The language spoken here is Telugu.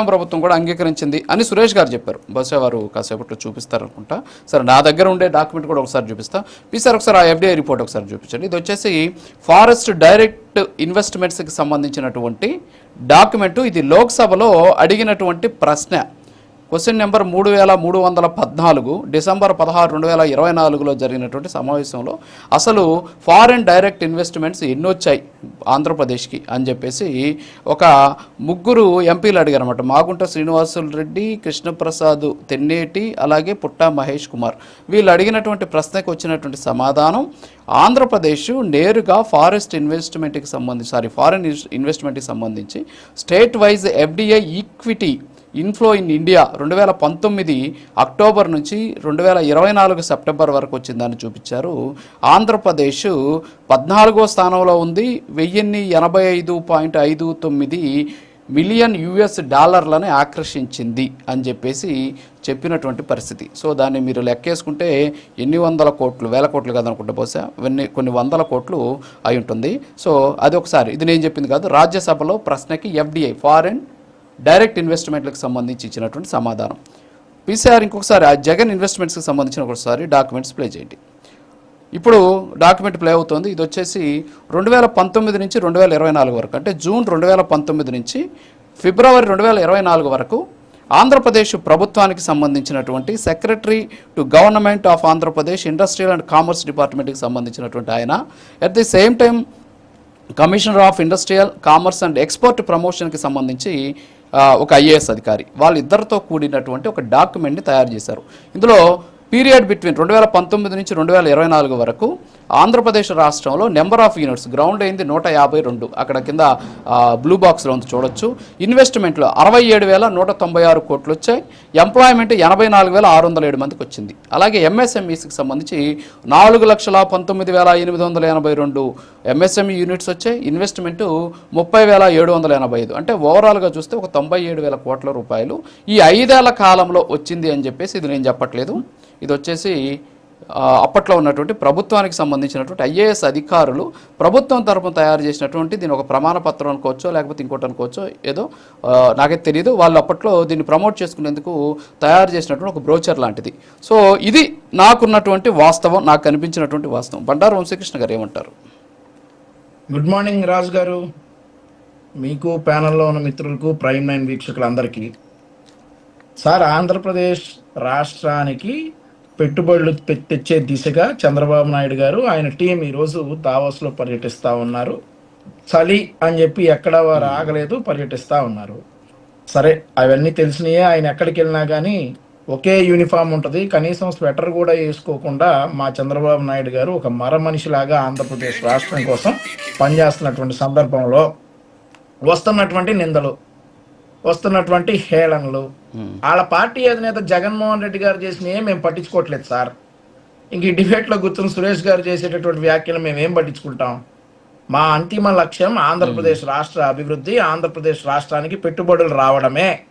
ప్రభుత్వం కూడా అంగీకరించింది అని సురేష్ గారు చెప్పారు. బహుశా వారు కాసేపట్లో చూపిస్తారనుకుంటా. సరే, నా దగ్గర ఉండే డాక్యుమెంట్ కూడా ఒకసారి చూపిస్తా. సార్ ఒకసారి ఆ ఎఫ్డిఐ రిపోర్ట్ ఒకసారి చూపించండి. ఇది వచ్చేసి ఫారెస్ట్ డైరెక్ట్ ఇన్వెస్ట్మెంట్స్కి సంబంధించినటువంటి డాక్యుమెంటు. ఇది లోక్సభలో అడిగినటువంటి ప్రశ్న. క్వశ్చన్ నెంబర్ 3314 డిసెంబర్ 16, 2024లో జరిగినటువంటి సమావేశంలో అసలు ఫారెన్ డైరెక్ట్ ఇన్వెస్ట్మెంట్స్ ఎన్ని వచ్చాయి ఆంధ్రప్రదేశ్కి అని చెప్పేసి ఒక ముగ్గురు ఎంపీలు అడిగారు అన్నమాట. మాగుంట శ్రీనివాసులు రెడ్డి, కృష్ణప్రసాద్ తెన్నేటి, అలాగే పుట్టా మహేష్ కుమార్. వీళ్ళు అడిగినటువంటి ప్రశ్నకు వచ్చినటువంటి సమాధానం, ఆంధ్రప్రదేశ్ నేరుగా ఫారెన్ ఇన్వెస్ట్మెంట్కి సంబంధించి state wise FDI equity inflow in India 2019 October నుంచి 2024 సెప్టెంబర్ వరకు వచ్చిందని చూపించారు. ఆంధ్రప్రదేశ్ 14వ స్థానంలో ఉంది. 1085.59 మిలియన్ యుఎస్ డాలర్లను ఆకర్షించింది అని చెప్పేసి చెప్పినటువంటి పరిస్థితి. సో దాన్ని మీరు లెక్కేసుకుంటే ఎన్ని వందల కోట్లు, వేల కోట్లు కాదనుకుంటే బహుశా కొన్ని వందల కోట్లు అయి ఉంటుంది. సో అది ఒకసారి, ఇది నేను చెప్పింది కాదు, రాజ్యసభలో ప్రశ్నకి ఎఫ్డిఐ ఫారెన్ డైరెక్ట్ ఇన్వెస్ట్మెంట్లకు సంబంధించి ఇచ్చినటువంటి సమాధానం. పీసీఆర్ ఇంకొకసారి ఆ జగన్ ఇన్వెస్ట్మెంట్స్కి సంబంధించిన ఒకసారి డాక్యుమెంట్స్ ప్లే చేయండి. ఇప్పుడు డాక్యుమెంట్ ప్లే అవుతుంది. ఇది వచ్చేసి 2019 నుంచి 2024 వరకు, అంటే జూన్ 2019 నుంచి ఫిబ్రవరి 2024 వరకు ఆంధ్రప్రదేశ్ ప్రభుత్వానికి సంబంధించినటువంటి secretary to government of Andhra Pradesh industrial and commerce డిపార్ట్మెంట్కి సంబంధించినటువంటి ఆయన, at the same time commissioner of industrial commerce and export ప్రమోషన్కి సంబంధించి ఒక ఐఏఎస్ అధికారి, వాళ్ళిద్దరితో కూడినటువంటి ఒక డాక్యుమెంట్ని తయారు చేశారు. ఇందులో పీరియడ్ బిట్వీన్ 2019 నుంచి 2024 వరకు ఆంధ్రప్రదేశ్ రాష్ట్రంలో నెంబర్ ఆఫ్ యూనిట్స్ గ్రౌండ్ అయింది 152. అక్కడ కింద బ్లూ బాక్స్లో ఉంది చూడొచ్చు. ఇన్వెస్ట్మెంట్లో 67,196 కోట్లు వచ్చాయి. ఎంప్లాయ్మెంట్ 84,607 మందికి వచ్చింది. అలాగే ఎంఎస్ఎంఈస్కి సంబంధించి 4,19,882 ఎంఎస్ఎంఈ యూనిట్స్ వచ్చాయి. ఇన్వెస్ట్మెంటు 30,785. అంటే ఓవరాల్గా చూస్తే ఒక 97,000 కోట్ల రూపాయలు ఈ 5 ఏళ్ల కాలంలో వచ్చింది అని చెప్పేసి, ఇది నేను చెప్పట్లేదు, ఇది వచ్చేసి అప్పట్లో ఉన్నటువంటి ప్రభుత్వానికి సంబంధించినటువంటి ఐఏఎస్ అధికారులు ప్రభుత్వం తరపున తయారు చేసినటువంటి, దీని ఒక ప్రమాణ పత్రం అనుకోవచ్చో లేకపోతే ఇంకోటి అనుకోవచ్చో, ఏదో నాకైతే తెలియదు, వాళ్ళు అప్పట్లో దీన్ని ప్రమోట్ చేసుకునేందుకు తయారు చేసినటువంటి ఒక బ్రోచర్ లాంటిది. సో ఇది నాకున్నటువంటి వాస్తవం, నాకు కనిపించినటువంటి వాస్తవం. బండారు వంశీకృష్ణ గారు ఏమంటారు? గుడ్ మార్నింగ్ రాజు గారు, మీకు ప్యానల్లో ఉన్న మిత్రులకు, ప్రైమ్ 9 వీక్షకులందరికీ. సార్, ఆంధ్రప్రదేశ్ రాష్ట్రానికి పెట్టుబడులు తెచ్చే దిశగా చంద్రబాబు నాయుడు గారు, ఆయన టీం ఈరోజు దావోస్లో పర్యటిస్తూ ఉన్నారు. చలి అని చెప్పి ఎక్కడ వారు ఆగలేదు, పర్యటిస్తూ ఉన్నారు. సరే, అవన్నీ తెలిసినాయే. ఆయన ఎక్కడికి వెళ్ళినా కానీ ఒకే యూనిఫామ్ ఉంటుంది, కనీసం స్వెటర్ కూడా వేసుకోకుండా మా చంద్రబాబు నాయుడు గారు ఒక మర మనిషిలాగా ఆంధ్రప్రదేశ్ రాష్ట్రం కోసం పనిచేస్తున్నటువంటి సందర్భంలో వస్తున్నటువంటి నిందలు, వస్తున్నటువంటి హేళనలు, వాళ్ళ పార్టీ అధినేత జగన్మోహన్ రెడ్డి గారు చేసినవి మేము పట్టించుకోవట్లేదు సార్. ఇంక ఈ డిబేట్లో కూర్చుని సురేష్ గారు చేసేటటువంటి వ్యాఖ్యలు మేమేం పట్టించుకుంటాం? మా అంతిమ లక్ష్యం ఆంధ్రప్రదేశ్ రాష్ట్ర అభివృద్ధి, ఆంధ్రప్రదేశ్ రాష్ట్రానికి పెట్టుబడులు రావడమే.